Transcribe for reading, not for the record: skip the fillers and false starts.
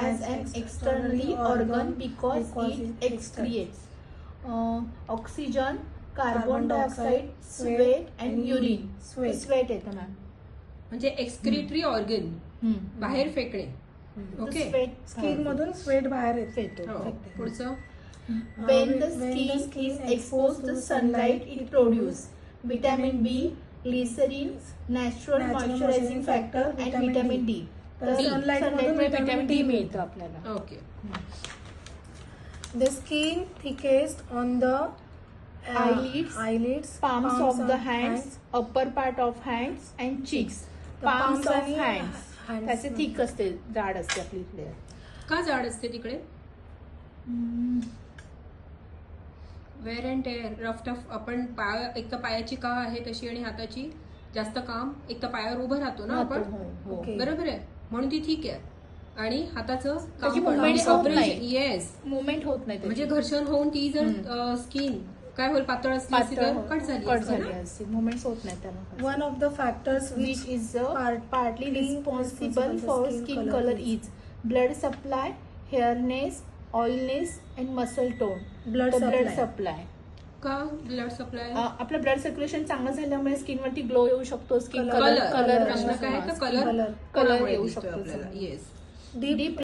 as an externally organ because it excretes oxygen, carbon dioxide, sweat and urine. Sweat येतं ma'am. म्हणजे excretory organ बाहेर फेकणे. Okay. Skin मधून sweat बाहेर येतो. पुढचं. When the skin is exposed to sunlight, it produces vitamin B, glycerin, natural moisturizing factor and vitamin D. तर sunlight मधून vitamin D मिळतं आपल्याला. Okay. The skin thickest on the eyelids, palms of the hands, upper part of hands and cheeks. Palms of hands. त्याचे thick असते, जाड असते आपली इकडे. का जाड असते तिकडे? Wear and tear, rough tough. आपण पाय, एक तर पायाची का आहे तशी आणि हाताची जास्त काम. एक तर पायावर उभं राहतो ना आपण, बरोबर आहे, म्हणून ती ठीक आहे. आणि हाताचं येस मुवमेंट होत नाही, म्हणजे घर्षण होऊन ती जर स्किन काय होईल, पातळ असली तर कट झाली असते, मुवमेंट्स होत नाही त्याला. One of the factors which is partly responsible for skin color is blood supply, hairness, oiliness and muscle tone. Blood supply. का ब्लड सप्लाय? आपलं ब्लड सर्क्युलेशन चांगलं झाल्यामुळे स्किन वरती ग्लो येऊ शकतो. स्किन कलर प्रश्न काय तर कलर येऊ शकतो. येस. डीप